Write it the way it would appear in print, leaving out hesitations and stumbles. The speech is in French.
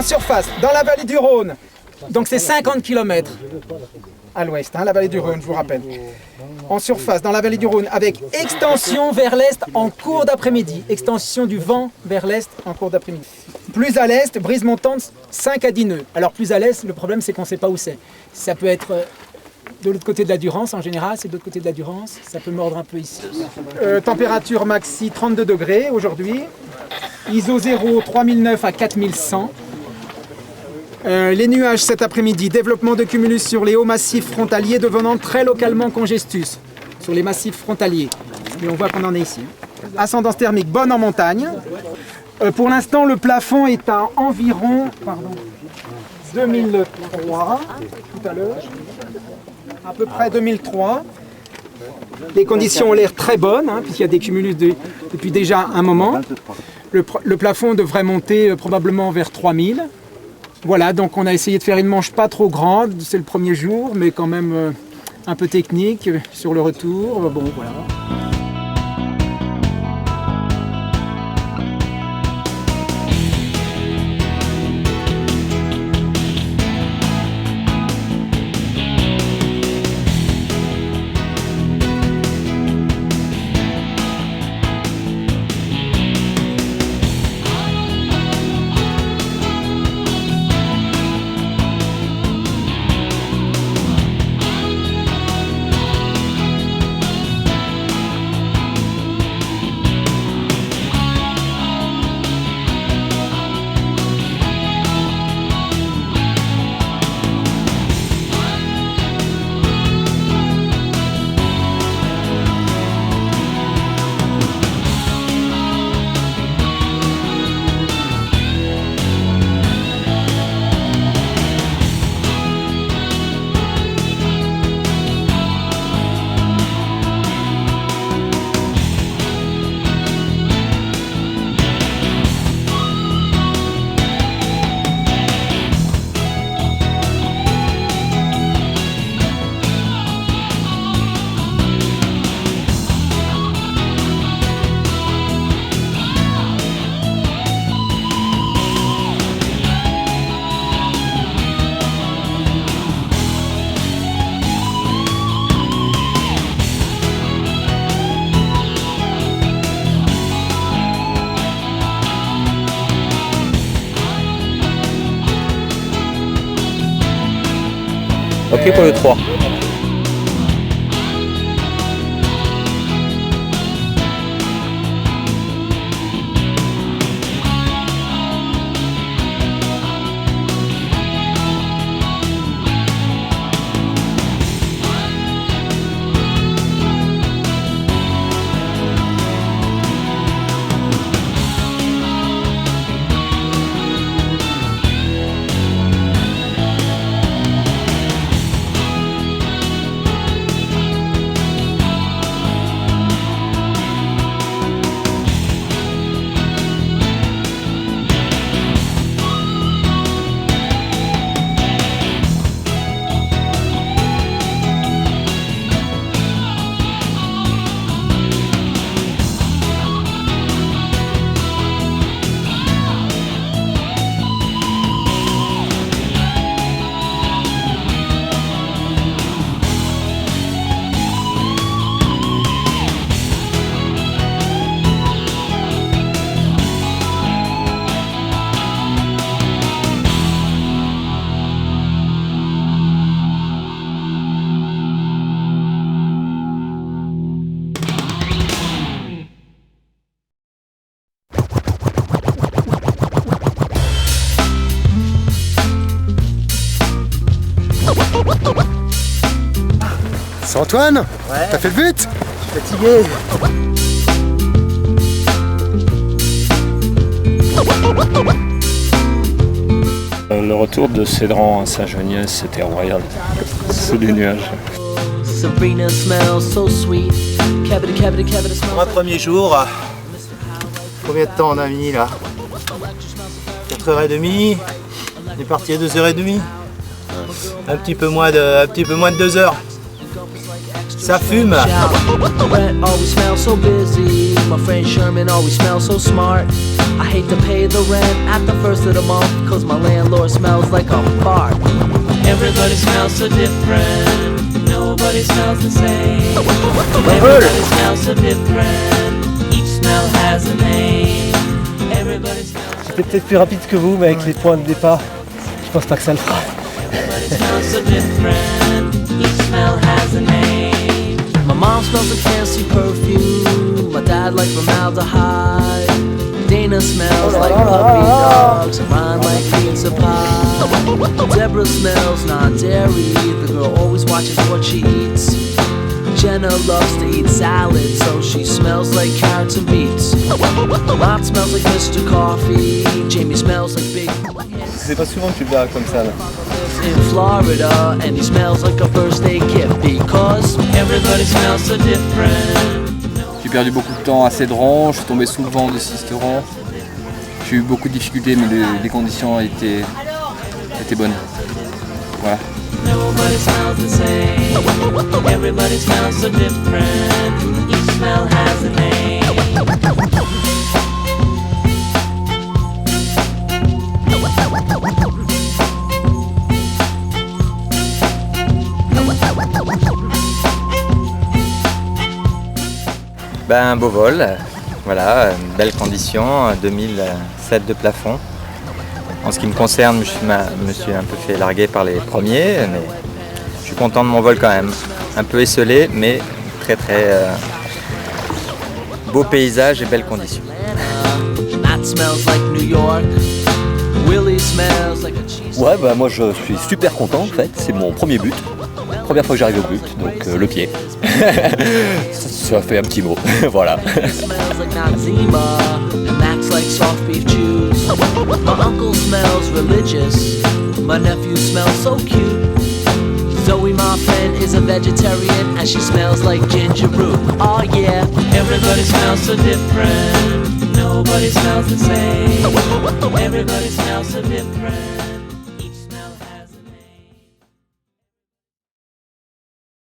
surface, dans la vallée du Rhône, donc c'est 50 km à l'ouest, la vallée du Rhône, je vous rappelle. En surface, dans la vallée du Rhône, avec extension vers l'est en cours d'après-midi. Extension du vent vers l'est en cours d'après-midi. Plus à l'est, brise montante 5 à 10 nœuds. Alors plus à l'est, le problème c'est qu'on ne sait pas où c'est. Ça peut être de l'autre côté de la Durance en général, c'est de l'autre côté de la Durance. Ça peut mordre un peu ici. Température maxi 32 degrés aujourd'hui. ISO 0 3009 à 4100. Les nuages cet après-midi, développement de cumulus sur les hauts massifs frontaliers devenant très localement congestus sur les massifs frontaliers. Et on voit qu'on en est ici. Ascendance thermique bonne en montagne. Pour l'instant, le plafond est à environ 2003, tout à l'heure, à peu près 2003. Les conditions ont l'air très bonnes, puisqu'il y a des cumulus depuis déjà un moment. Le plafond devrait monter probablement vers 3000. Voilà, donc on a essayé de faire une manche pas trop grande, c'est le premier jour, mais quand même un peu technique sur le retour. Bon, voilà. Ok pour le 3. C'est Antoine? Ouais. T'as fait le but? Je suis fatigué. Le retour de Cédran à Saint-Geniez, c'était royal, sous les nuages. Moi, premier jour, combien de temps on a mis là? 4h30, on est parti à 2h30, un petit peu moins de 2 heures. Ça fume. Brett always smells so busy. My friend Sherman always smells so smart. I hate to pay the rent at the first of the month, cause my landlord smells like a fart. Everybody smells so different, nobody smells the same. Everybody smells so different, each smell has a name. Everybody smells. J'étais peut-être plus rapide que vous, mais avec les points de départ, je pense pas que ça le fera. Everybody smells so different, each smell has a name. My mom smells like fancy perfume, my dad like formaldehyde. Dana smells like puppy dogs, mine like pizza pie. Deborah smells non-dairy, the girl always watches what she eats. Jenna loves to eat salad, so she smells like carrots and beets. Matt smells like Mr. Coffee, Jamie smells like Big. C'est pas souvent que tu le verras comme ça là. In Florida, and he smells like a birthday gift because Everybody smells so different. J'ai perdu beaucoup de temps à Cédran, je suis tombé sous le vent de Sisteron. J'ai eu beaucoup de difficultés, mais les conditions étaient bonnes. Voilà. Nobody smells the same. Everybody smells so different. Each smell has a name. Ben, un beau vol, voilà, une belle condition, 2007 de plafond. En ce qui me concerne, je me suis un peu fait larguer par les premiers, mais je suis content de mon vol quand même. Un peu esselé, mais très beau paysage et belles conditions. Ouais, bah moi je suis super content en fait, c'est mon premier but. Première fois que j'arrive au but, donc le pied. Ça fait un petit mot, voilà. My uncle smells religious. My nephew smells so cute. Zoe, my friend, is a vegetarian and she smells like ginger root. Oh yeah. Everybody smells so different. Nobody smells the same. Everybody smells so different.